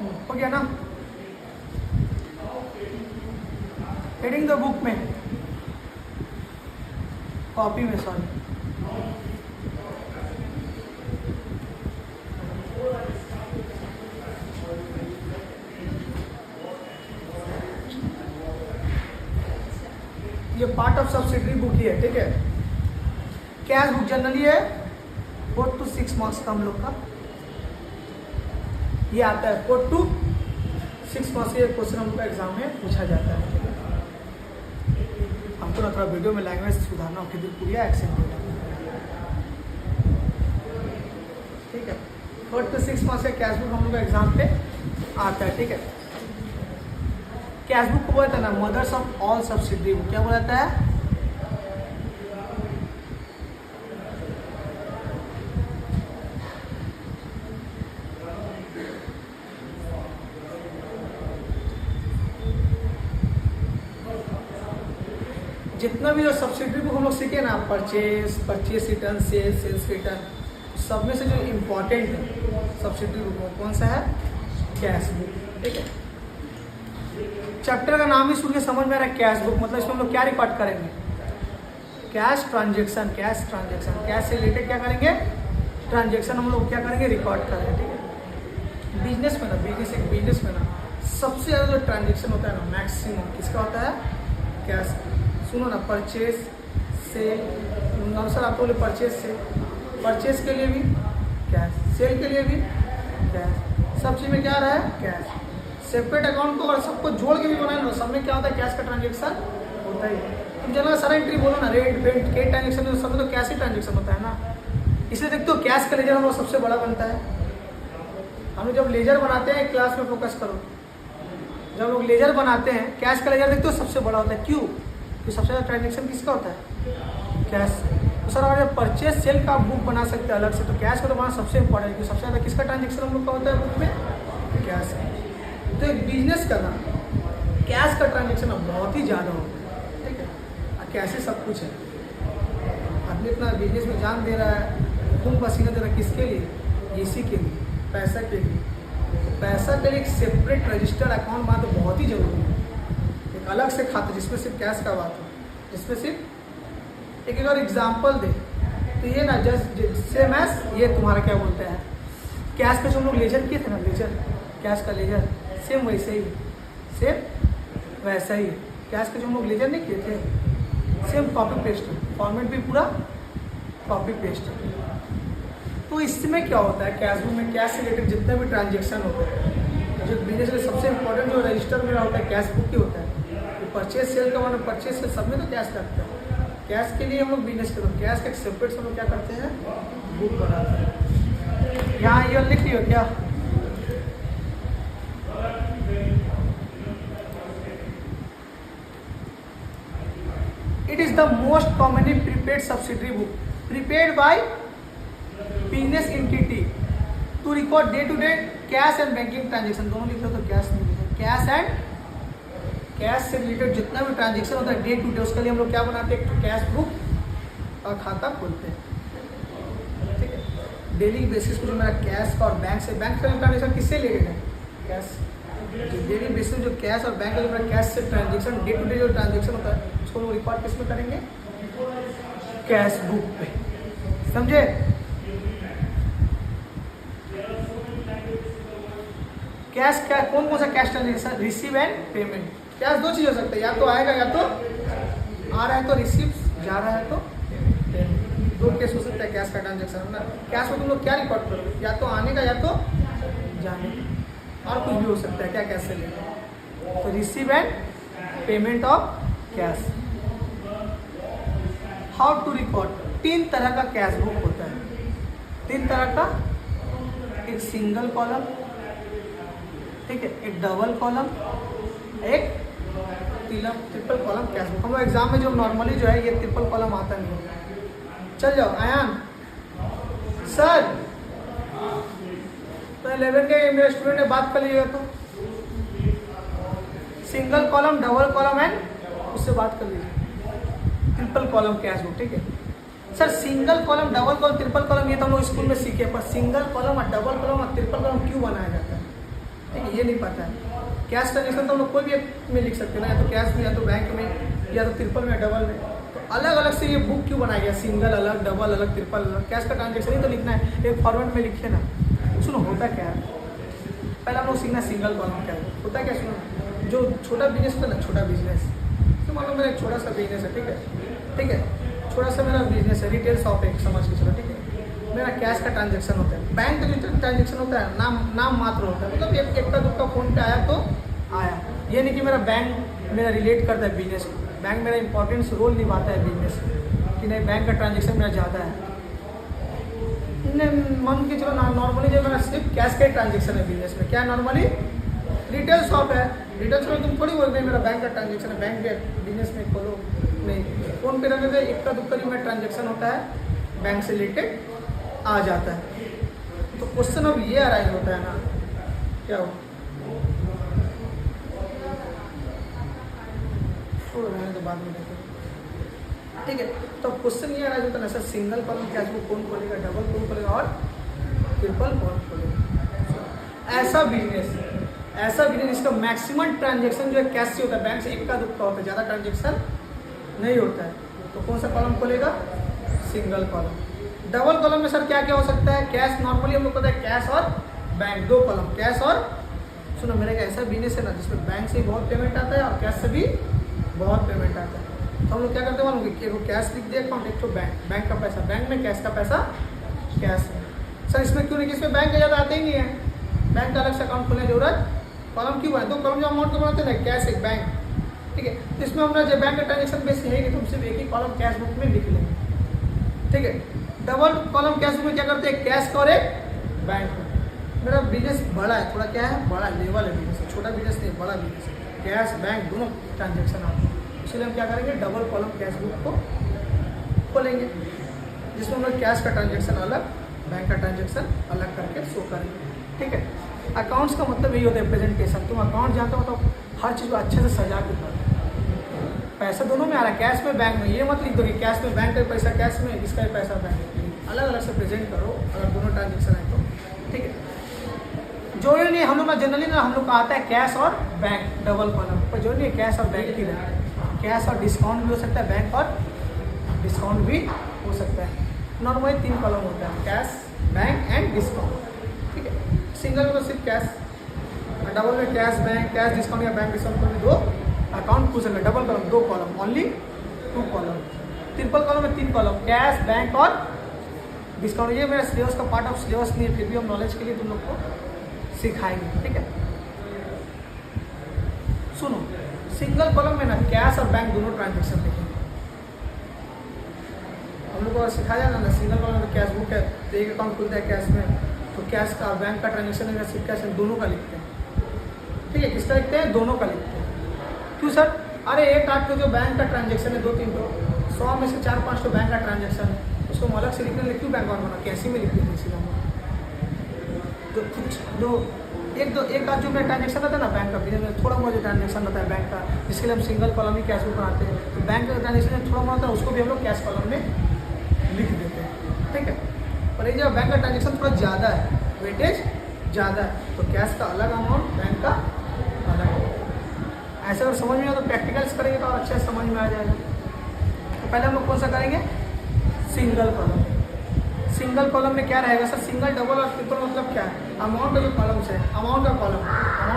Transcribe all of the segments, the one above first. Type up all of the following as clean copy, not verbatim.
हो गया ना। हेडिंग द बुक में, कॉपी में सॉरी, ये पार्ट ऑफ सब्सिडरी बुक ही है, ठीक है। कैश बुक जनरली है 4 to 6 मार्क्स का हम लोग का ये आता है। 4 to 6 मार्क्स ये क्वेश्चन हम लोग का एग्जाम में पूछा जाता है, ठीक है। हमको ना थोड़ा वीडियो में लैंग्वेज सुधारना, फिर पूरी एक्सेंट, ठीक है। 4 to 6 मार्क्स का कैश बुक हम लोग का एग्जाम पे आता है, ठीक है। कैश बुक को बोलता है ना mothers of all subsidiary book, क्या बोला जाता है? जितना भी जो सब्सिडरी बुक हम लोग सीखे ना, परचेस रिटर्न, सेल्स रिटर्न, सब में से जो इम्पोर्टेंट है सब्सिडरी बुक में कौन सा है? कैश बुक, ठीक है। चैप्टर का नाम ही सुन के समझ में आ रहा है कैश बुक, मतलब इसमें हम लोग क्या रिकॉर्ड करेंगे? Cash transaction, cash transaction, cash से रिलेटेड क्या करेंगे? ट्रांजेक्शन हम लोग क्या करेंगे? रिकॉर्ड करेंगे, ठीक है। बिजनेस में ना, बिजनेस में ना सबसे ज़्यादा जो ट्रांजेक्शन होता है ना मैक्सिमम किसका होता है? कैश। सुनो ना, परचेस सेल, सर आप बोले परचेस से, परचेस के लिए भी कैश, सेल के लिए भी कैश, सब चीज़ में क्या रहा है? कैश। सेपरेट अकाउंट को और सबको जोड़ के भी बनाए ना, सब में क्या होता है? कैश का ट्रांजेक्शन होता ही है। तुम जनरल सारा एंट्री बोलो ना, रेट पेंट के ट्रांजेक्शन, सब में तो कैश ही ट्रांजेक्शन होता है ना। इसलिए देखते हो कैश का लेजर हम लोग सबसे बड़ा बनता है। हम लोग जब लेजर बनाते हैं, क्लास में फोकस करो, जब लोग लेजर बनाते हैं कैश का लेजर देखते हो सबसे बड़ा होता है। क्यों? कि सबसे ज़्यादा ट्रांजेक्शन किसका होता है? कैश। तो सर अगर परचेस सेल का बुक बना सकते हैं अलग से, तो कैश का तो बनाना सबसे इंपॉर्टेंट है, क्योंकि सबसे ज़्यादा किसका ट्रांजेक्शन हम लोग का होता है बुक में? कैश। तो एक बिजनेस करना कैश का ट्रांजेक्शन बहुत ही ज़्यादा होता है, ठीक है। और कैश ही सब कुछ है। आदमी इतना बिजनेस में जान दे रहा है, खून पसीना दे रहा है, किसके लिए? इसी के लिए, पैसा के लिए। तो पैसा के लिए एक सेपरेट रजिस्टर्ड अकाउंट बनाना तो बहुत ही जरूरी है। एक अलग से खाता जिसमें सिर्फ कैश का बात हो, जिसमें सिर्फ एक और एग्जाम्पल दे तो ये ना जस्ट सेम एज ये तुम्हारा क्या बोलते हैं कैश का जो हम लोग लेजर किए थे ना, लेजर कैश का लेजर सेम वैसे ही, सेम वैसा ही कैश का जो हम लोग लेजर नहीं किए थे, सेम कॉपी पेस्ट, फॉर्मेट भी पूरा कॉपी पेस्ट। तो इसमें क्या होता है? कैश बुक में कैश से रिलेटेड जितने भी ट्रांजेक्शन होते हैं, जो बिजनेस में सबसे इंपॉर्टेंट जो रजिस्टर में होता है कैश बुक ही होता है। परचेस सेल का मतलब परचेस सेल सब में तो कैश लगता है। कैश के लिए हम लोग बिजनेस करते हैं, कैश का एक सेपरेट हम लोग क्या करते हैं? बुक बनाते हैं। यहाँ ये लिख लियो क्या? It is the most commonly prepared subsidiary book prepared by business entity to record day to day cash and banking transaction. दोनों लिखते हो तो कैश नहीं लिखते, कैश एंड कैश से रिलेटेड जितना भी ट्रांजेक्शन होता है डे टू डे, उसके लिए हम लोग क्या बनाते हैं? कैश बुक और खाता खोलते हैं, ठीक है। डेली बेसिस पर जो मेरा कैश और बैंक से, बैंक का ट्रांजेक्शन किससे रिलेटेड है? कैश। डेली बेसिस जो कैश और बैंक का जो मेरा कैश से ट्रांजेक्शन डे टू डे जो ट्रांजेक्शन होता है उसको लोग रिकॉर्ड किस में करेंगे? कैश बुक पे, समझे? कैश क्या, कौन कौन सा cash transaction? Receive and payment. Cash दो चीज हो सकता है, या तो आएगा या तो आ रहा है तो रिसीव, जा रहा है तो पेमेंट। दो केस हो सकता है कैश का ट्रांजेक्शन ना। कैश में तुम लोग क्या रिकॉर्ड करोगे? या तो आने का या तो जाने का, और कुछ भी हो सकता है। क्या कैश से लेना? तो receive and payment of cash. How to record? 3 तरह का कैश बुक होता है, 3 तरह का। एक सिंगल कॉलम, ठीक है, एक डबल कॉलम, एक ट्रिपल कॉलम कैश बुक। हम लोग एग्जाम में जो नॉर्मली जो है ये ट्रिपल कॉलम आता नहीं है। चल जाओ आयान सर, तो 11 के मेरे स्टूडेंट ने बात कर लीजिएगा, तो single column, double column and उससे बात कर लीजिए। ट्रिपल कॉलम कैश बुक, ठीक है sir. Single column, double column, triple column ये तो हम लोग स्कूल में सीखे, पर सिंगल कॉलम और डबल कॉलम और ट्रिपल कॉलम क्यों बनाया जाता है? ठीक है, ये नहीं पता है। कैश ट्रांजेक्शन तो हम लोग कोई भी एक में लिख सकते हैं ना, या तो कैश में, या तो बैंक में, या तो ट्रिपल में, डबल में। तो अलग अलग से ये बुक क्यों बनाया गया, सिंगल अलग, डबल अलग, ट्रिपल अलग। कैश का ट्रांजेक्शन ही तो लिखना है, एक फॉर्मेट में लिखे ना। सुनो होता क्या है, पहले हम लोग सीखना सिंगल कॉलम क्या है, होता क्या। सुनो, जो छोटा बिजनेस होता है ना, छोटा बिजनेस, तो मान लो मेरा एक छोटा सा बिजनेस है, ठीक है, छोटा सा मेरा बिजनेस है, रिटेल शॉप है समझ के चलो, ठीक है। मेरा कैश का ट्रांजेक्शन होता है, बैंक का ट्रांजेक्शन होता है, नाम मात्र होता है, मतलब एक का दुक्का फोन पे आया तो आया। ये नहीं कि मेरा बैंक मेरा रिलेट करता है बिजनेस को, बैंक मेरा इंपॉर्टेंस रोल निभाता है बिजनेस कि नहीं, बैंक का ट्रांजेक्शन मेरा ज़्यादा है। मान के चलो नॉर्मली जो मेरा सिर्फ कैश का ट्रांजेक्शन है बिजनेस में, क्या नॉर्मली रिटेल शॉप है, रिटेल शॉप तुम थोड़ी बोल रहे मेरा बैंक का ट्रांजेक्शन है, बैंक के बिजनेस में खोलो नहीं, फोन पे रखने से एक का दुक्का ही मेरा ट्रांजेक्शन होता है, बैंक से रिलेटेड आ जाता है। तो क्वेश्चन अब ये अराइज होता है ना, क्या हो तो बाद में देखें, ठीक है। तो क्वेश्चन ये अराइज होता है ना sir, single column cash book कौन खोलेगा, डबल कौन खोलेगा और ट्रिपल कौन खोलेगा। ऐसा बिजनेस इसका मैक्सिमम ट्रांजेक्शन जो है कैश से होता है, बैंक से एक का दुक्का होता है, ज़्यादा ट्रांजेक्शन नहीं होता है। तो कौन सा कॉलम खोलेगा, सिंगल कॉलम। डबल कॉलम में सर क्या क्या हो सकता है, कैश नॉर्मली हम लोग कहते हैं कैश और बैंक, दो कॉलम कैश और, सुनो मेरा एक ऐसा बिजनेस है ना जिसमें बैंक से बहुत पेमेंट आता है और कैश से भी बहुत पेमेंट आता है। तो हम लोग क्या करते हैं, मालूम कि कैश लिख दिया अकाउंट, एक तो बैंक का पैसा बैंक में, कैश का पैसा कैश में। सर इसमें क्यों नहीं, इसमें बैंक का ज़्यादा आते ही नहीं है, बैंक का अलग से अकाउंट खोलने की जरूरत, कॉलम क्यों है, दो कॉलम जो अमाउंट को बनाते हैं ना, कैश एक बैंक, ठीक है। तो इसमें हमारा जो बैंक का ट्रांजेक्शन बेस है कि तुम सिर्फ एक ही कॉलम कैश बुक में लिख लेंगे, ठीक है। डबल कॉलम कैश बुक में क्या करते हैं, कैश का और एक बैंक में। मेरा बिजनेस बड़ा है, थोड़ा क्या है, बड़ा लेवल है बिजनेस, छोटा बिजनेस नहीं, बड़ा बिजनेस है, कैश बैंक दोनों ट्रांजेक्शन आते हैं। इसलिए हम क्या करेंगे, डबल कॉलम कैश बुक को खोलेंगे, जिसमें हम लोग कैश का ट्रांजेक्शन अलग, बैंक का ट्रांजेक्शन अलग करके शो करेंगे, ठीक है। अकाउंट्स का मतलब यही होता है प्रेजेंटेशन, तुम अकाउंट जानते हो तो हर चीज़ को अच्छे से सजा के करो। पैसा दोनों में आ रहा है, कैश में बैंक में, ये मत लिख दो कि कैश में बैंक का पैसा कैश में, इसका भी पैसा बैंक में, अलग अलग से प्रेजेंट करो अगर दोनों ट्रांजेक्शन है तो, ठीक है। जो ये नहीं हम लोग का जनरली ना हम लोग का आता है कैश और बैंक डबल कॉलम, पर जो नहीं कैश और बैंक की रहता है, कैश और डिस्काउंट भी हो सकता है, बैंक और डिस्काउंट भी हो सकता है। नॉर्मली 3 कॉलम होता है, कैश बैंक एंड डिस्काउंट, ठीक है। सिंगल में सिर्फ कैश, डबल में कैश बैंक, कैश डिस्काउंट या बैंक डिस्काउंट पर भी 2 अकाउंट पूछ सकते, double column 2 column, only 2 column. Triple column में 3 कॉलम, कैश बैंक और डिस्काउंट। ये मेरा सिलेबस का पार्ट ऑफ सिलेबस नहीं है, फिर भी हम नॉलेज के लिए तुम लोग को सिखाएंगे, ठीक है। सुनो, सिंगल कॉलम में ना कैश और बैंक दोनों ट्रांजेक्शन लिखेंगे। हम लोग को सिखाया ना सिंगल कॉलम में कैश बुक है, तो एक अकाउंट खुलता है कैश में, तो कैश का बैंक का ट्रांजेक्शन है, सिर्फ कैश दोनों का लिखते हैं, ठीक है। किसका लिखते हैं, दोनों का लिखते हैं। क्यों सर, अरे एक आठ जो बैंक का ट्रांजेक्शन है 2-3 तो 100 में से 4-5 तो बैंक का ट्रांजेक्शन है, उसको हम अलग से लिखने लगे, क्यों बैंक बना, कैसे में लिख देते हैं सीधा। जो कुछ जो एक आध जो मेरा ट्रांजेक्शन रहता है ना बैंक का, बिजनेस में थोड़ा बहुत जो ट्रांजेक्शन रहता है बैंक का, जिसके लिए हम सिंगल कॉलम ही कैश बुक बनाते हैं, तो बैंक का ट्रांजेक्शन थोड़ा बहुत होता है, उसको भी हम लोग कैश कॉलम में लिख देते हैं, ठीक है। पर ये जो बैंक का ट्रांजेक्शन थोड़ा ज़्यादा है, वेटेज ज़्यादा है, तो कैश का अलग अमाउंट, बैंक का अलग। ऐसे अगर समझ में आ तो प्रैक्टिकल्स करेंगे तो और अच्छे समझ में आ जाएगा। तो पहले हम लोग कौन सा करेंगे, सिंगल कॉलम। सिंगल कॉलम में क्या रहेगा सर, सिंगल डबल और ट्रिपल मतलब क्या है, अमाउंट का जो कॉलम्स है, अमाउंट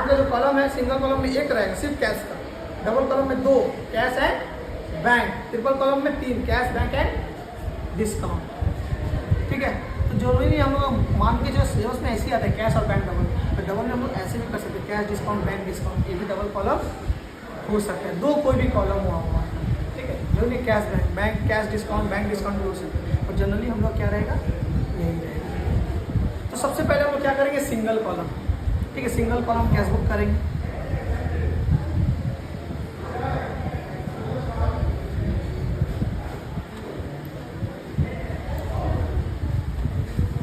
का जो कॉलम है सिंगल कॉलम में एक रहेगा सिर्फ कैश का, डबल कॉलम में 2 cash and bank, triple column में 3 कैश बैंक एंड डिस्काउंट, ठीक है। तो जरूरी नहीं हम लोग मान के जो सिलेबस में ऐसे ही आता है कैश और बैंक डबल, तो डबल में हम लोग ऐसे भी कर सकते हैं, कैश डिस्काउंट बैंक डिस्काउंट, ये भी डबल कॉलम हो सकता है, 2 कोई भी कॉलम हुआ, ठीक है। जो नहीं cash bank cash discount bank discount भी हो सकते हैं, और जनरली हम लोग क्या रहेगा, यही रहेगा। तो सबसे पहले हम लोग क्या करेंगे, सिंगल कॉलम, ठीक है। सिंगल कॉलम कैश बुक करेंगे,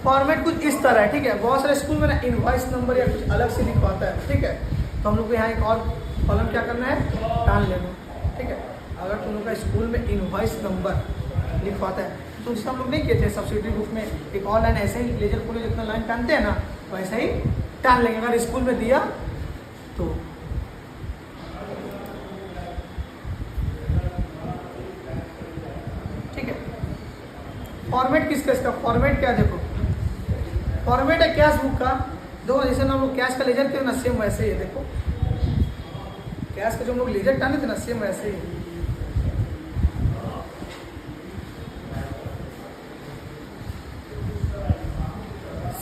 फॉर्मेट कुछ इस तरह है, ठीक है। बहुत सारे स्कूल में ना इनवॉइस नंबर या कुछ अलग से लिखवाता है, ठीक है। तो हम लोग को यहाँ एक और कॉलम क्या करना है, टान लेना, ठीक है। अगर तुम लोग का स्कूल में इनवॉइस नंबर लिखवाता है तो जिससे हम लोग नहीं कहते हैं सब्सिडी बुक में एक और लाइन ऐसे ही लेजर पुलिस जितना लाइन टानते हैं ना, वैसे ही टान लेंगे। अगर स्कूल में दिया फॉर्मेट किसका, इसका फॉर्मेट क्या है, देखो फॉर्मेट है कैश बुक का। देखो जैसे हम लोग कैश का लेजर थे ना, सेम वैसे ही है। देखो कैश का जो हम लोग लेजर टाने थे ना, सेम वैसे ही है।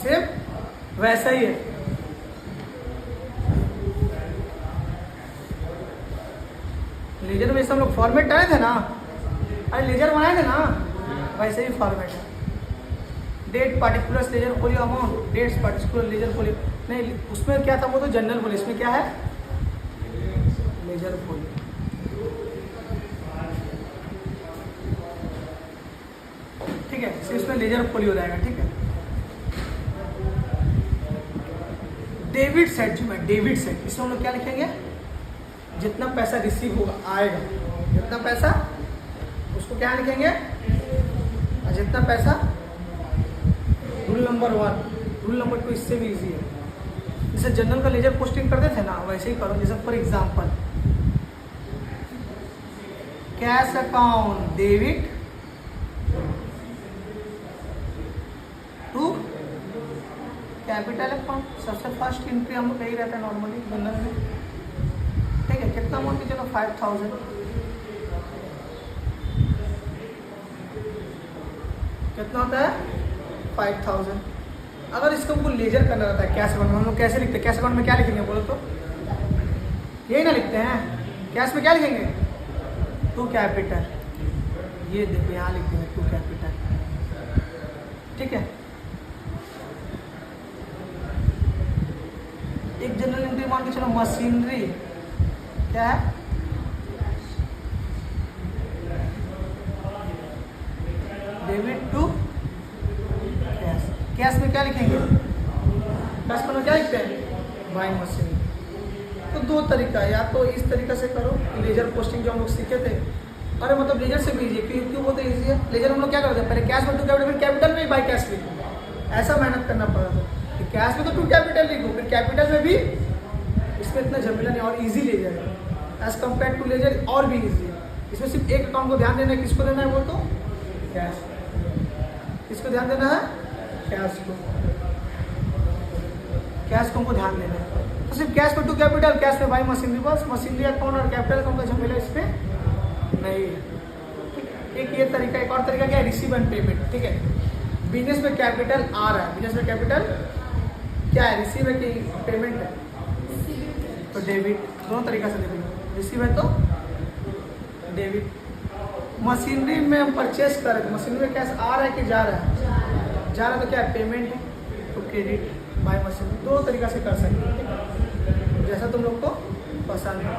सेम वैसा ही है। लेजर में हम लोग फॉर्मेट टाने थे ना, अरे लेजर बनाए थे ना, वैसे ही फॉर्मेट है। Date particular ledger folio amount, dates particular ledger folio नहीं, उसमें क्या था वो तो जनरल फोलियो, इसमें क्या है लेजर फोलियो। ठीक है, इसमें लेजर फोलियो हो जाएगा। ठीक है, डेबिट साइड जो है, डेबिट साइड, इसमें हम लोग क्या लिखेंगे, जितना पैसा रिसीव होगा आएगा, जितना पैसा उसको क्या लिखेंगे, और जितना पैसा, रूल नंबर 1, रूल नंबर 2 इससे भी इजी है। जैसे जनरल का लेजर पोस्टिंग करते थे ना, वैसे ही करो। जैसे for example cash account debit to capital account, सबसे फर्स्ट एंट्री हम लोग यही रहता है नॉर्मली जनरल में। ठीक है, कितना अमाउंट की, चलो 5000, कितना होता है 5000। अगर इसको हमको लेजर करना रहता है कैश अकाउंट में, हम लोग कैसे लिखते हैं, कैश अकाउंट में क्या लिखेंगे बोलो तो, यही ना लिखते हैं। कैश में क्या लिखेंगे, टू कैपिटल, ये देखो यहाँ लिखते हैं टू कैपिटल। ठीक है, एक जनरल एंट्री मान के चलो मशीनरी, क्या है डेबिट टू कैश। कैश में क्या लिखेंगे, कैश में क्या लिखते हैं बाइंग मशीन। तो दो तरीका है, या तो इस तरीका से करो, लेजर पोस्टिंग जो हम लोग सीखे थे। अरे मतलब लेजर से भी इजी, क्यों बोलते हैं इजी है, लेजर हम लोग क्या करते हैं, पहले कैश में टू कैपिटल, फिर कैपिटल में बाई कैश लिखो, ऐसा मेहनत करना पड़ा था कि कैश में तो टू कैपिटल लिखो, फिर कैपिटल में भी, इसमें इतना झमेला नहीं, और ईजी लेजर है एज कम्पेयर टू लेजर, और भी ईजी है। इसमें सिर्फ एक अकाउंट को ध्यान देना है, किसको देना है वो तो कैश, किसको ध्यान देना है कैश को, कैश को हमको ध्यान देना है। तो सिर्फ कैश में टू कैपिटल, कैश में बाई मशीनरी, बस मशीनरी अकाउंट और कैपिटल अकाउंट का झमेला इस पर नहीं है। एक ये तरीका, एक और तरीका क्या है, रिसीव एंड पेमेंट। ठीक है, बिजनेस में कैपिटल आ रहा है, बिजनेस में कैपिटल क्या है, रिसीव है कि पेमेंट है, तो डेबिट, दोनों तरीका से डेबिट, रिसीव है तो डेबिट। मशीनरी में हम परचेस कर रहे थे, मशीनरी में कैश आ रहा है कि जा रहा है, जा रहा है तो क्या है पेमेंट है, तो क्रेडिट बाय मशीन। दो तरीका से कर सकते हैं, जैसा तुम लोग को पसंद है।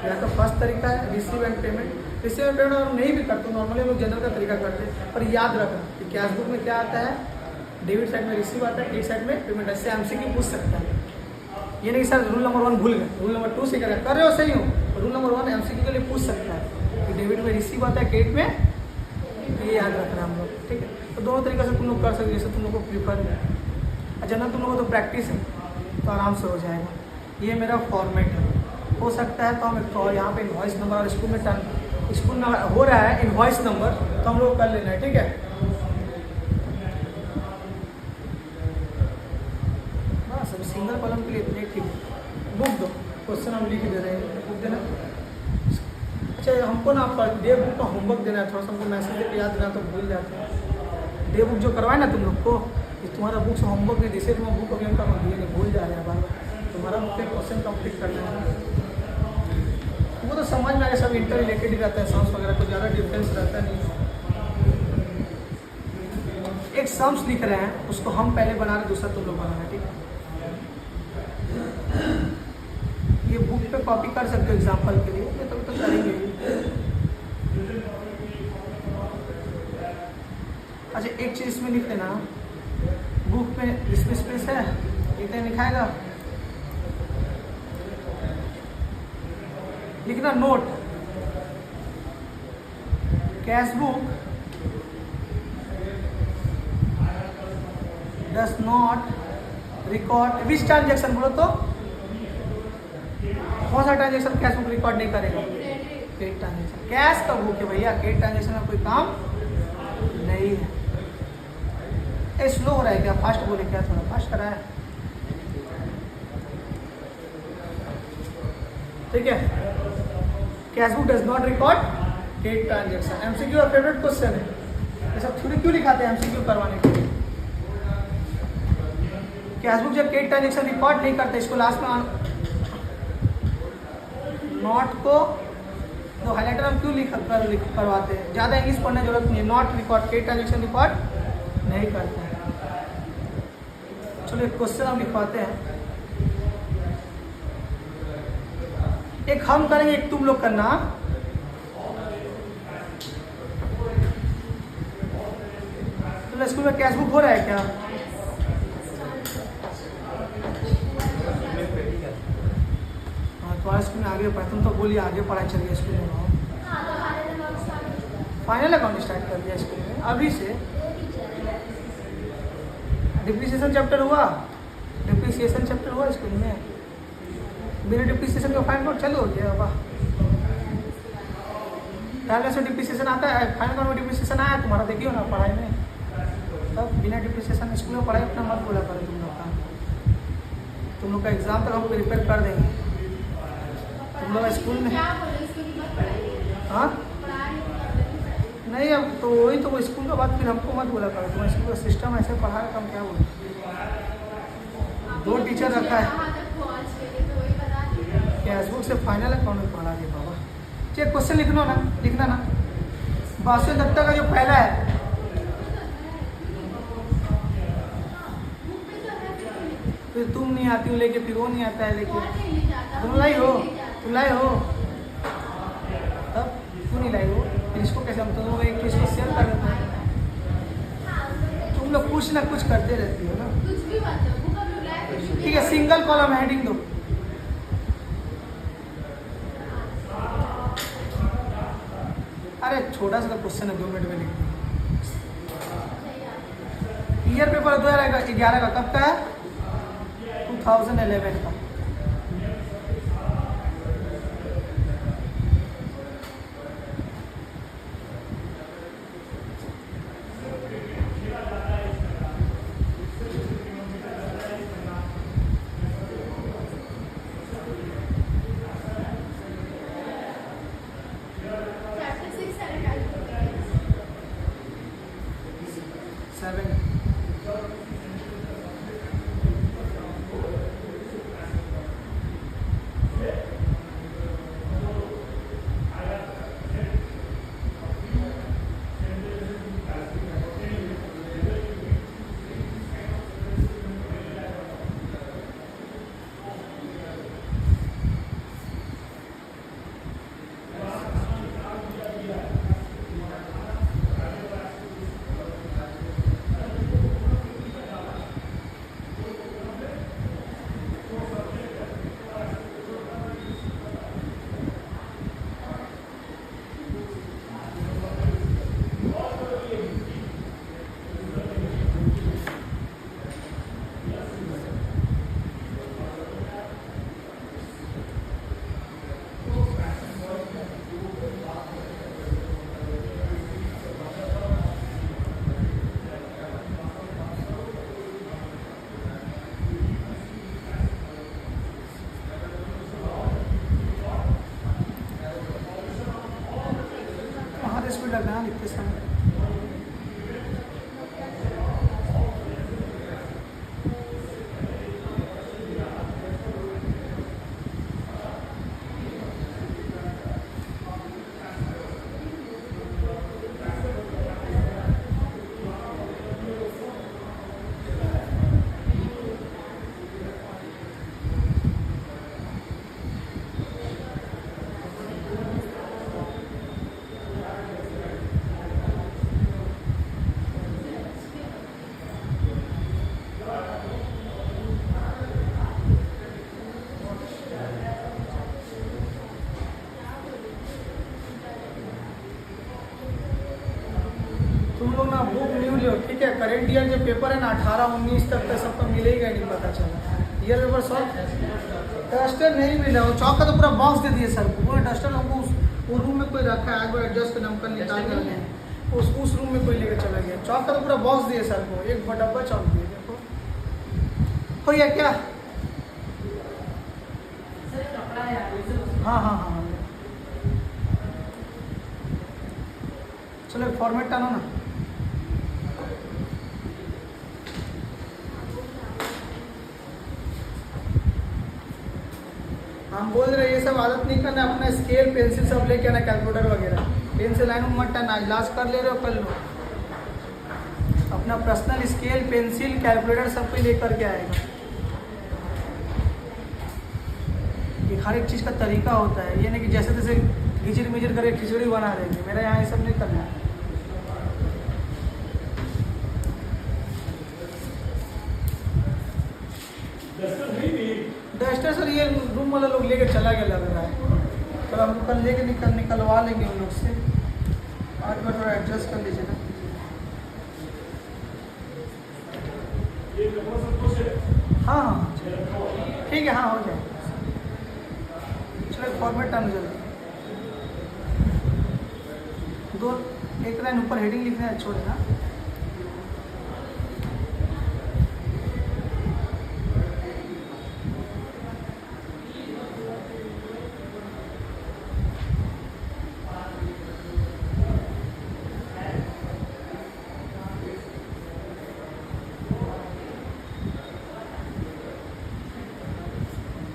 या तो फर्स्ट तरीका है receive and payment. Receive and payment हम नहीं भी करते, नॉर्मली लोग जनरल का तरीका करते हैं, पर याद रखना कि कैश बुक में क्या आता है, डेबिट साइड में रिसीव आता है, क्रेडिट साइड में पेमेंट। ऐसे एमसीक्यू पूछ सकता है, ये नहीं सर रूल नंबर 1 भूल गए, रूल नंबर 2 से कर रहे हो सही हो, रूल नंबर 1 एमसीक्यू के लिए पूछ सकता है कि डेबिट में रिसीव आता है, क्रेडिट में, ये याद रखना हम लोग। ठीक है, तो दोनों तरीके से तुम लोग कर सकते, जैसे तुम लोग को प्रीफर है। जनरल तुम लोगों को तो प्रैक्टिस है तो आराम से हो जाएगा। ये मेरा फॉर्मेट है, हो सकता है तो हम एक और यहाँ पे इनवॉइस नंबर, और स्कूल में स्कूल में हो रहा है इनवॉइस नंबर, तो हम लोग कर लेना है। ठीक है, बस अब सिंगल कॉलम के लिए इतने ठीक है। बुक दो, क्वेश्चन हम लिख दे रहे हैं, बुक देना। अच्छा हमको ना डे बुक का होमवर्क देना है, थोड़ा सा हमको मैसेज देकर याद देना, तो भूल जाते हैं। डे बुक जो करवाए ना तुम लोग को, तुम्हारा बुक से होमवर्क नहीं, जैसे तुम्हारा बुक अभी उनका नहीं, भूल जा रहे हैं बार बार, तुम्हारा बुक पे क्वेश्चन कंप्लीट करना है। वो तो समझ में आएगा, सब इंटर रिलेटेड ही रहता है, सम्स वगैरह, तो ज़्यादा डिफरेंस रहता नहीं। एक सम्स लिख रहे हैं, उसको हम पहले बना रहे, दूसरा तुम लोग बनाना। ठीक है, ये बुक पे कॉपी कर सकते हो एग्जाम्पल के लिए, ये तो करेंगे। अच्छा एक चीज़ इसमें लिख देना, बुक में स्पेस है, इतने लिखाएगा, लिखना note, cash book does not record which transaction, बोलो तो कौन सा ट्रांजेक्शन कैश बुक रिकॉर्ड नहीं करेगा, क्रेडिट ट्रांजेक्शन। कैश का बुक है भैया, क्रेडिट ट्रांजेक्शन का कोई काम नहीं है। ए स्लो हो रहा है क्या, फास्ट बोले क्या, थोड़ा फास्ट करा है, ठीक है। Cash book does not record date transaction. MCQ और फेवरेट क्वेश्चन है, ये सब थ्योरी क्यों लिखाते हैं एमसीक्यू करवाने के लिए। कैश बुक जब डेट ट्रांजेक्शन रिकॉर्ड नहीं करते, इसको लास्ट में नॉट को तो हाईलाइटर हम क्यों करवाते हैं, ज़्यादा इंग्लिश पढ़ने की जरूरत नहीं है। Not record, date transaction record नहीं करते हैं। चलो एक क्वेश्चन हम लिखवाते हैं, एक हम करेंगे एक तुम लोग करना। तो स्कूल में कैश बुक हो रहा है क्या, तुम्हारे स्कूल में आगे पढ़ा, तुम तो बोलिए आगे पढ़ाई चल रही है स्कूल में। फाइनल अकाउंट स्टार्ट कर दिया स्कूल में अभी से। डिप्रिसिएशन चैप्टर हुआ, डिप्रिसिएशन चैप्टर हुआ स्कूल में, मेरे डिप्रिसिएशन का फाइनल अकाउंट चालू हो गया। वाह, पहले से डिप्रिसिएशन आता है, फाइनल अकाउंट में डिप्रिसिएशन आया तुम्हारा, देखियो ना पढ़ाई में। तब बिना डिप्रिसिएशन स्कूल में पढ़ाई अपना मत बोला करो तुम लोग का। तुम लोग का एग्जाम तक हम प्रिपेयर कर देंगे। तुम लोग स्कूल में हाँ नहीं, अब तो वही तो वो स्कूल का बात फिर हमको मत बोला करो। तुम स्कूल का सिस्टम ऐसे पढ़ा रहा, हम क्या बोले। 2 टीचर रखा है, कैश बुक से फाइनल अकाउंट में पढ़ा के बाबा। चेक क्वेश्चन लिखना ना। बासु दत्ता का जो पहला है, फिर तुम नहीं आती हो लेके, फिर वो नहीं आता है लेके, तुम लाई हो तब क्यों नहीं लाई हो, फिर इसको कैसे हम तुम लोग एक चीज को शेयर कर देते हैं। तुम लोग कुछ ना कुछ करते रहती हो ना, ठीक है। सिंगल कॉलम हेडिंग दो, अरे छोटा सा क्वेश्चन है, 2 मिनट में लिख दो। ईयर पेपर 2011 का, कब का है, 2011 का। लगना लिखते समय। तुम लोग ना बुक न्यू लो, ठीक है। करेंट ईयर जो पेपर है ना 18-19 तक तो सबका मिलेगा नहीं, पता चला। ईयर पेपर सॉल्व, डस्टर नहीं मिला, वो चौक का तो पूरा बॉक्स दे दिए सर को, पूरा डस्टर हमको वो रूम में कोई रखा है, आज बार एडजस्ट करना, हम कल निकाल कर रहे हैं। उस रूम में कोई लेकर चला गया। चौक का तो पूरा बॉक्स दिए सर को, एक डब्बा चौक दिए। देखो हो गया क्या? हाँ हाँ हाँ, चलो फॉर्मेट डालो ना। हम बोल रहे ये सब आदत नहीं करना, अपना स्केल पेंसिल सब लेके आना, कैलकुलेटर वगैरह। पेंसिल लाइन में मत टाना, इलाज कर ले रहे हो कर लो। अपना पर्सनल स्केल पेंसिल कैलकुलेटर सब पे लेकर के आएगा। ये हर एक चीज़ का तरीका होता है, ये नहीं कि जैसे तैसे घिचड़ मिचड़ करके खिचड़ी बना देंगे। मेरा यहाँ ये सब नहीं करना है। डस्टर सर ये रूम वाला लोग लेके चला गया लग रहा है, तो हम कल लेके निकलवा लेंगे उन लोग से। आज बार थोड़ा एडजस्ट कर लीजिए ना। हाँ हाँ ठीक है, हाँ हो जाए। चलो फॉर्मेट टाइम जल्दी। दो एक लाइन ऊपर हेडिंग लिखना है, छोड़ देना।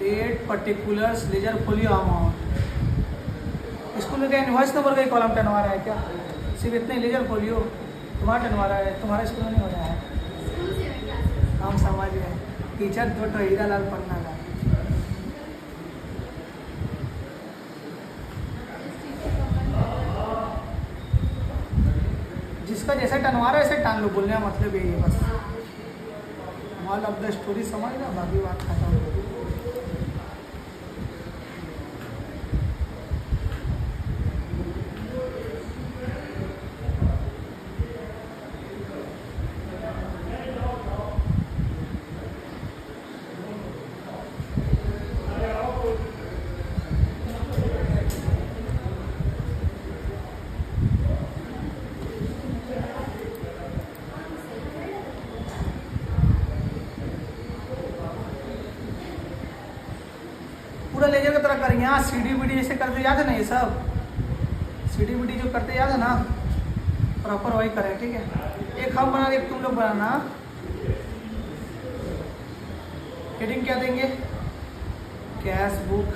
Date, particulars, ledger folio amount. School में क्या इनवॉइस नंबर का ही कॉलम टनवा रहा है क्या? सिर्फ इतने लेजर फोलियो तुम्हारा टनवा रहा है, तुम्हारे स्कूल में नहीं हो रहा है। हम समझ गए, टीचर तो हीरा लाल पन्ना का। जिसका जैसा टनवा रहा है ऐसे टान लो, बोलने का मतलब यही है बस। मॉल ऑफ द स्टोरी समझ ना, बाकी बात खत्म। पूरा लेजर की तरह करेंगे। यहाँ सीडी बीडी जैसे करते याद है ना, ये सब सीडी बीडी जो करते याद है ना, प्रॉपर वही करें। ठीक है, एक हम बना रहे, तुम लोग बनाना। हेडिंग क्या देंगे? कैश बुक,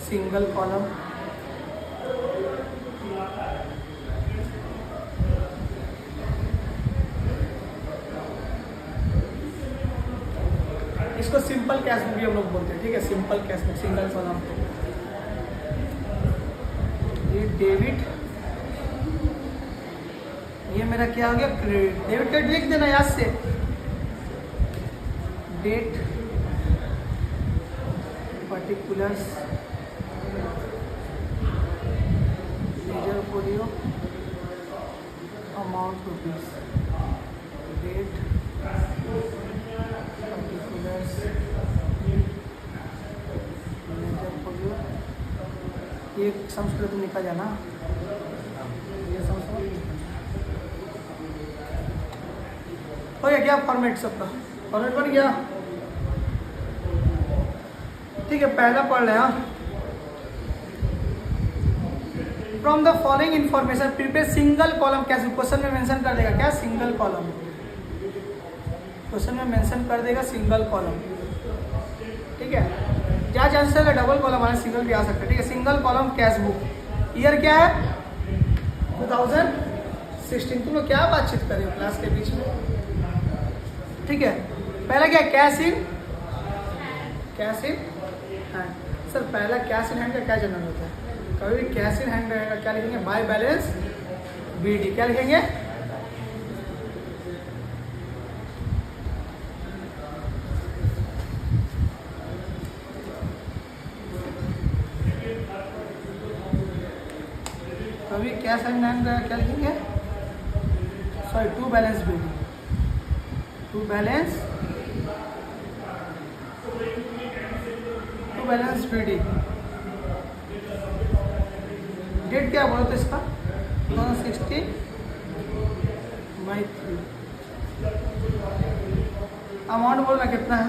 सिंगल कॉलम, इसको सिंपल कैश बुक भी हम लोग बोलते हैं। ठीक है, simple cash book, single column. ये डेबिट, ये मेरा क्या हो गया? क्रेडिट। डेबिट कार्ड लिख देना याद से। Date, particulars, ledger folio, amount rupees. Date, particulars, ledger folio. ये संस्कृत में लिखा जाना, ये संस्कृत हो गया क्या? फॉर्मेट सबका फॉर्मेट बन गया। ठीक है, पहला पढ़ रहे हैं। From the following information prepare single column. कैसे क्वेश्चन में मेंशन कर देगा क्या? Single column. क्वेश्चन में मेंशन कर देगा सिंगल कॉलम। ठीक है, क्या चांसेस है डबल कॉलम आने, सिंगल भी आ सकता है। ठीक है, single column cash book. Year क्या है? 2016। तुम लोग क्या बातचीत कर रहे हो क्लास के बीच में? ठीक है, पहला क्या? Cash in, cash in hand. Sir पहला कैश इन हैंड का क्या जनरल होता है? कभी भी कैश इन हैंड रहेगा, क्या लिखेंगे? By balance BD. क्या लिखेंगे? कभी कैश इन हैंड रहेगा, क्या लिखेंगे? Sorry, to balance BD. To balance BD. Date क्या बोलो तो इसका 2016/3। अमाउंट बोलना कितना है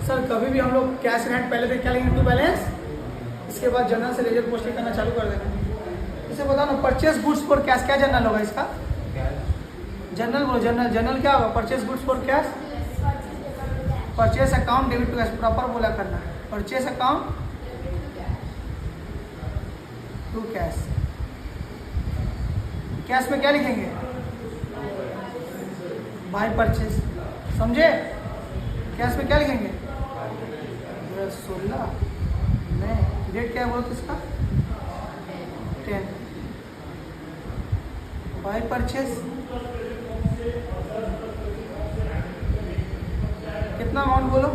सर? कभी भी हम लोग कैश इन हैंड पहले क्या लेंगे, टू बैलेंस, इसके बाद जनरल से लेजर पोस्टिंग करना चालू कर देंगे। इसे बताओ ना, परचेस गुड्स फॉर कैश क्या जनरल होगा इसका? जनरल बोलो, जनरल। जनरल क्या होगा? Purchase goods for cash, purchase account debit to cash, proper बोला करना है। Purchase account to cash. Cash में क्या लिखेंगे? बाय परचेस, समझे? कैश में क्या लिखेंगे? 16 में डेट क्या बोलते इसका? 10 बाय परचेस। कितना अमाउंट बोलो?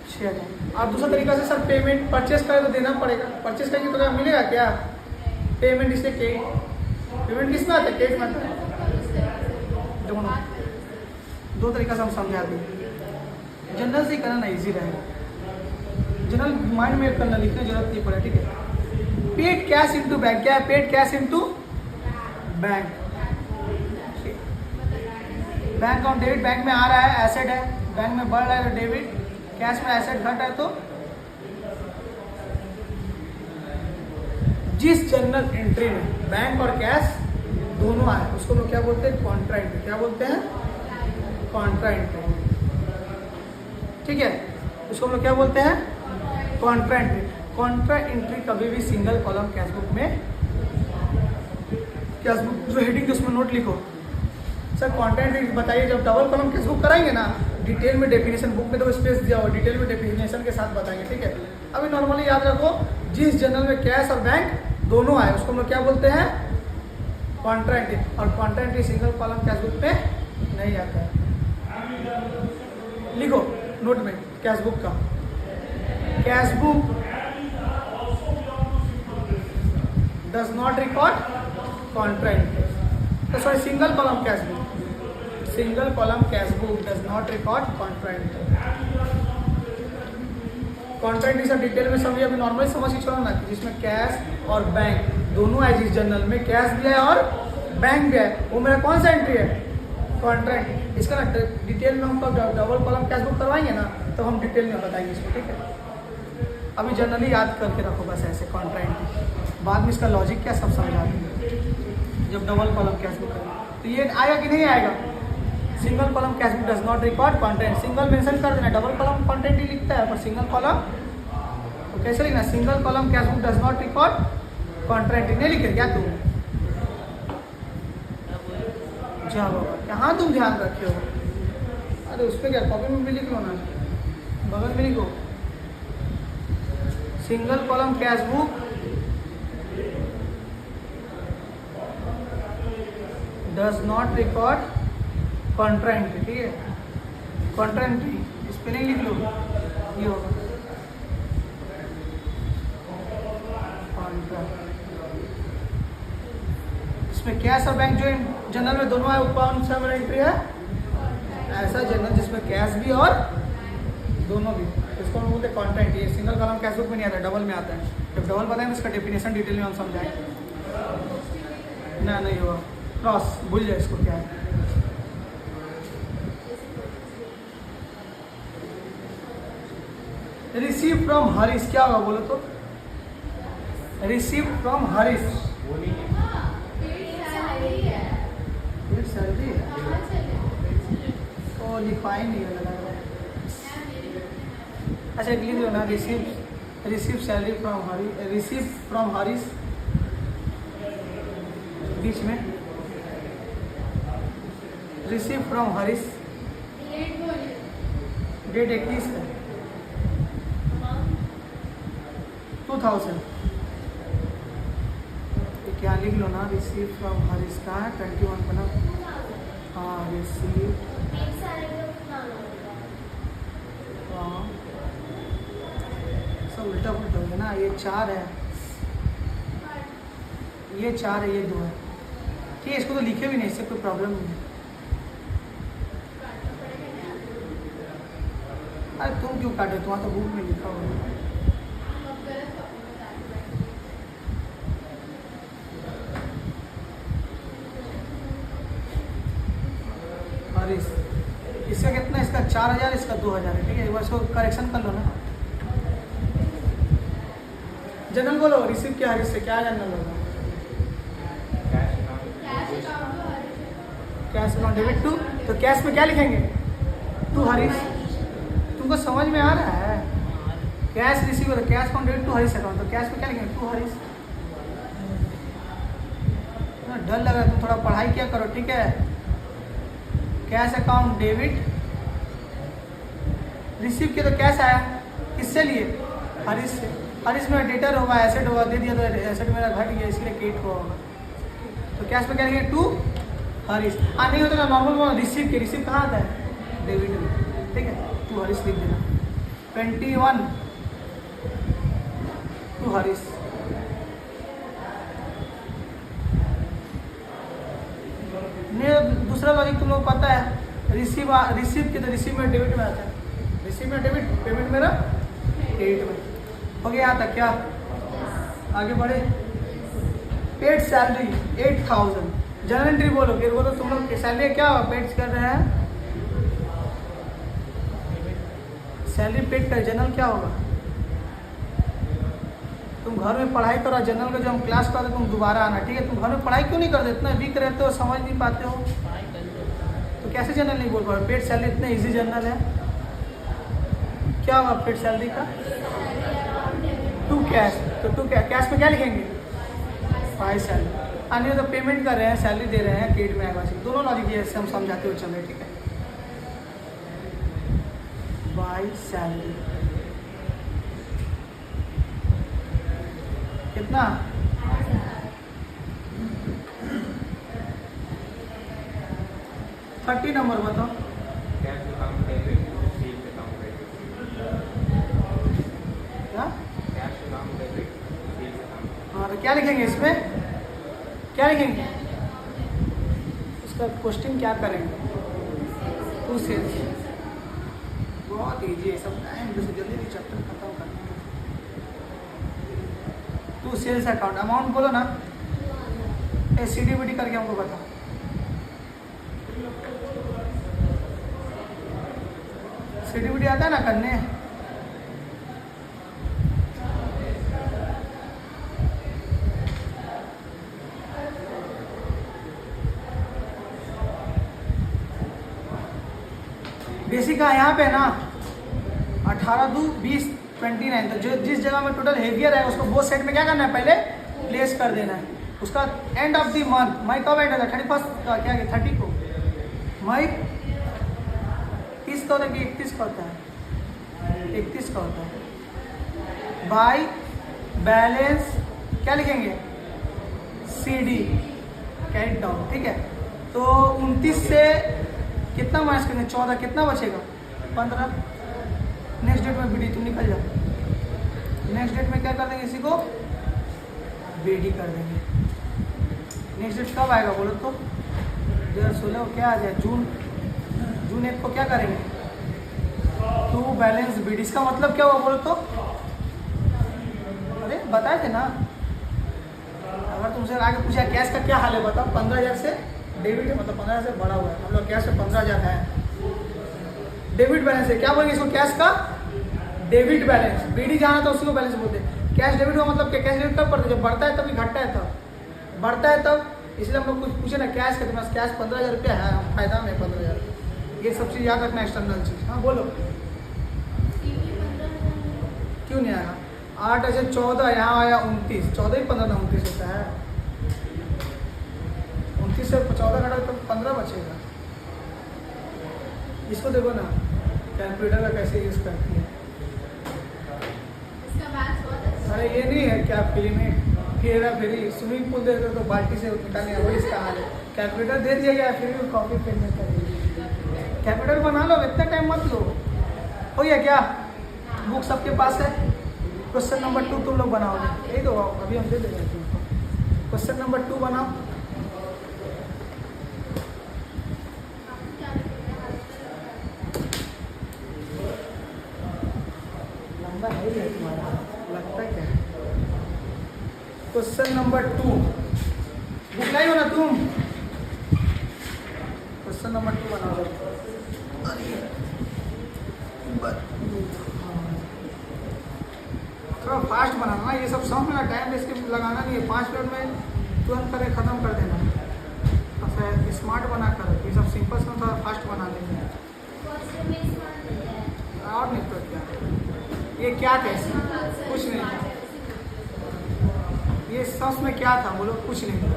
6000। आप दूसरा तरीका से सर पेमेंट परचेस करें तो देना पड़ेगा। परचेस करेंगे तो क्या मिलेगा क्या? पेमेंट इससे कैश, पेमेंट किस में आता है? कैश में आता है। दोनों, दो तरीका से हम समझा दें। जनरल से करना इजी रहेगा, जनरल माइंड में करना, लिखने की जरूरत नहीं पड़े, ठीक है। पेड कैश इनटू बैंक क्या है? Paid cash into bank. Bank account debit, bank में आ रहा है, एसेट है, बैंक में बढ़ रहा है तो डेबिट, कैश में एसेट घट रहा है तो जिस जनरल एंट्री में बैंक और कैश दोनों आए उसको लोग क्या बोलते हैं? Contra entry. क्या बोलते हैं? कॉन्ट्रा एंट्री, ठीक है। उसको हम लोग क्या बोलते हैं? Contra entry. कॉन्ट्रा एंट्री कभी भी सिंगल कॉलम कैशबुक में, कैशबुक जो हेडिंग उसमें नोट लिखो सर। कॉन्ट्रा एंट्री बताइए, जब डबल कॉलम कैशबुक कराएंगे ना, डिटेल में डेफिनेशन, बुक में तो स्पेस दिया हुआ, डिटेल में डेफिनेशन के साथ बताएंगे, ठीक है। अभी नॉर्मली याद रखो, जिस जनरल में कैश और बैंक दोनों आए उसको हम लोग क्या बोलते हैं? Contra entry. और contra entry single column cashbook में नहीं आता है। लिखो नोट में कैशबुक का, cashbook does not record contra entry. तो sorry, single column cashbook, single column cashbook does not record contra entry. Contra entry सब डिटेल में समझिए, अभी नॉर्मली समझ ही छोड़ो ना, जिसमें कैश और बैंक दोनों है। जिस जनरल में कैश भी है और बैंक भी है, वो मेरा कौन सा एंट्री है? Contra entry. इसका ना डिटेल में हम डबल कॉलम कैशबुक करवाएंगे ना, तो हम डिटेल में बताएंगे इसको, ठीक है। अभी जनरली याद करके रखो बस ऐसे कॉन्ट्रा एंट्री, बाद में इसका लॉजिक क्या सब समझा देंगे जब डबल कॉलम कैशबुक करेंगे। तो ये आएगा कि नहीं आएगा? Single column cashbook does not record Contra. Single mention कर देना, डबल कॉलम कॉन्ट्रा ही लिखता है, पर सिंगल कॉलम तो कैसे लिखना? Single column cashbook does not record Contra नहीं लिखे क्या तुम? जाओ, कहाँ तुम ध्यान रखे हो? अरे उस पर क्या, कॉपी में भी लिख लो ना, बगल में लिखो, single column cashbook does not record contra entry, ठीक है। कॉन्ट्रा एंट्री स्पेलिंग लिख लो, ये होगा कॉन्ट्रा। इसमें कैश और बैंक जो जनरल में दोनों है, कौन सा मेरा एंट्री है? ऐसा जनरल जिसमें कैश भी और दोनों भी, इसको हम बोलते हैं कॉन्ट्रा एंट्री। ये सिंगल कॉलम कैशबुक में नहीं आता, डबल में आता है। जब डबल बताएंगे तो इसका डेफिनेशन डिटेल में हम समझाएंगे ना, नहीं होगा क्रॉस, भूल जाए इसको क्या है। रिसीव फ्रॉम हरीश क्या होगा बोलो तो? रिसीव फ्रॉम हरीश सैलरी है, तो लिखवाई नहीं है लगा। अच्छा लिख लो ना, receive salary from Harish, receive from Harish बीच में, रिसीव फ्रॉम हरीश, डेट 21 है 2000। क्या लिख लो ना, रिसीव फ्रॉम हरीश का है 21 बना। हाँ रिसीव फ्रॉम, सब उल्टा पुल्टा हो गया ना, ये 4 है, ये 4 है, ये 2 है, ठीक है। इसको तो लिखे भी नहीं, इससे कोई प्रॉब्लम नहीं है। अरे तुम क्यों काटे, तुम्हारा तो बुक में लिखा हुआ है। और इसका कितना, इसका 4000, इसका 2000 है, ठीक है। इसको करेक्शन कर लो ना। जनरल बोलो, रिसीव क्या हरीश से, क्या जनरल होगा? कैश अकाउंट डेबिट टू, तो कैश में क्या लिखेंगे? टू हरीश। तुमको समझ में आ रहा है? कैश रिसीव होता है, cash account debit to Harish account, तो कैश में क्या लिखेंगे? टू हरीश। डर लग रहा है, तुम थोड़ा पढ़ाई क्या करो, ठीक है। कैश अकाउंट डेबिट, रिसीव किया तो कैश आया, किससे लिए? हरीश से। हरीश में डेटर होगा, एसेट होगा, दे दिया तो एसेट मेरा घट गया, इसलिए क्रेडिट हुआ होगा। तो कैश में क्या लिखेंगे? टू हरीश। नहीं होता ना नॉर्मल रिसीव के, रिसीव कहाँ आता है? डेबिट में, ठीक है। टू हरीश लिख देना। 21 टू हरीश। दूसरा लॉजिक तुम लोग पता है, रिसीव के तो रिसीव में डेबिट में आता है, रिसीव में डेबिट, पेमेंट मेरा क्रेडिट में हो गया। यहाँ तक क्या, आगे बढ़े। पेड सैलरी 8000, जनरल एंट्री बोलो, फिर बोलो तुम लोग सैलरी क्या पेड कर रहे हैं, सैलरी पेड कर, जनरल क्या होगा? तुम घर में पढ़ाई करो, जनरल का जो हम क्लास करते तुम दोबारा आना, ठीक है। तुम घर में पढ़ाई क्यों नहीं करते, इतना वीक रहते हो, समझ नहीं पाते हो, तो कैसे जनरल नहीं बोल पा रहे? पेड सैलरी इतना इजी जनरल है, क्या होगा पेड सैलरी का? टू कैश, तो टू कैश में क्या लिखेंगे? 5 सैलरी। आने तो पेमेंट कर रहे हैं, सैलरी दे रहे हैं, क्रेडिट में आएगा, दोनों लॉजिक ये हम समझाते हुए चल रहे, ठीक है। बाय सैलरी कितना? 30 नंबर बताओ। क्या? हाँ, तो क्या लिखेंगे इसमें, क्या लिखेंगे? इसका क्वेश्चन क्या करेंगे? टू सेल्स, बहुत इजी है सब, टाइम जल्दी जल्दी चैप्टर खत्म करना है। टू सेल्स अकाउंट, अमाउंट बोलो ना, CDBD करके हमको बताओ। CDBD आता है ना करने? बेसिक का यहाँ पे ना 18 2 20 29, तो जो जिस जगह में टोटल हेवियर है उसको वो सेट में क्या करना है, पहले प्लेस कर देना है। उसका एंड ऑफ द मंथ, मई कब एंड होता है? 31 क्या 30 को, मई 30 का होता है कि 31 का होता है? 31 का होता है। बाय बैलेंस क्या लिखेंगे? CD कैरी डाउन, ठीक है। तो 29 से कितना माइनस करेंगे? 14, कितना बचेगा? 15। नेक्स्ट डेट में BD, तुम निकल जाओ। नेक्स्ट डेट में क्या कर देंगे, इसी को BD कर देंगे। नेक्स्ट डेट कब आएगा बोलो तो? 2016 क्या आ जाए? जून 1 को क्या करेंगे? To balance BD। इसका मतलब क्या हुआ बोलो तो? अरे बताए थे ना, अगर तुमसे आगे पूछा कैश का क्या हाल है बताओ, 15,000 से डेबिट है, मतलब 15,000 से बड़ा हुआ है, हम लोग कैश में 15,000 है, डेबिट बैलेंस है, क्या बोलेंगे इसको? कैश का डेबिट बैलेंस। BD जहाँ था उसी को बैलेंस बोलते हैं। कैश डेबिट हुआ मतलब क्या? कैश डेबिट कब पड़ता है? जब बढ़ता है तभी, घटता है तब, बढ़ता है तब। इसलिए हम लोग कुछ पूछे ना, कैश का तुम्हारे कैश 15,000 रुपया है, फायदा में 15,000, ये सब चीज़ याद रखना, एक्सटर्नल चीज़। हाँ बोलो, क्यों नहीं आएगा? 8 ऐसे 14, यहाँ आया 29, 14 ही 15 ना 29 होता है, 29 से 14 घटा तो 15 बचेगा। इसको देखो ना कैलकुलेटर का कैसे यूज़ करती है। अरे ये नहीं है क्या फिल्म में फिर स्विमिंग पूल दे तो बाल्टी से निकालने, वही इसका हाल है। कैलकुलेटर दे दिया गया, फिर भी कॉपी पेन में करेंगे। कैलकुलेटर बना लो, इतना टाइम मत लो। हो गया क्या? बुक सबके पास है? क्वेश्चन नंबर 2 तुम लोग बनाओगे, यही तो अभी हम दे देंगे तुमको। क्वेश्चन नंबर 2 बनाओ। नंबर है ही है तुम्हारा, लगता क्या है। क्वेश्चन नंबर 2 बुक लाई हो ना तुम? क्वेश्चन नंबर 2 बनाओ। थोड़ा फास्ट बनाना ना, ये सब समझ में टाइम वेस्ट लगाना नहीं है, 5 मिनट में तुरंत करके ख़त्म कर देना। तो स्मार्ट बना कर, ये सब सिंपल से थोड़ा फास्ट बना लेंगे। और नहीं तो क्या, ये क्या कैसे कुछ नहीं था, ये सॉस में क्या था बोलो? कुछ नहीं था।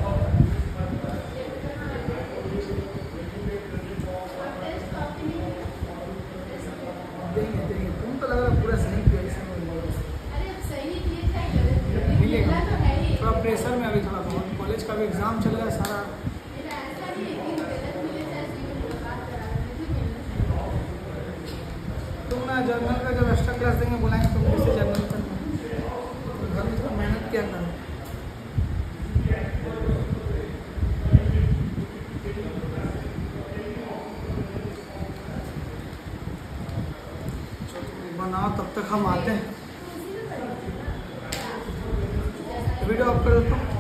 देंगे तुम तो लग रहा पूरा सही किया, मिलेगा। थोड़ा प्रेशर में अभी थोड़ा बहुत, कॉलेज का भी एग्ज़ाम चल रहा है सारा। तुम ना जर्नल का जब एक्स्ट्रा क्लास देंगे बुलाएंगे, तुम कैसे जर्नल करना, तो घर में थोड़ा मेहनत किया करो। बनाओ, तब तक हम आते हैं। वीडियो ऑफ कर देता हूँ।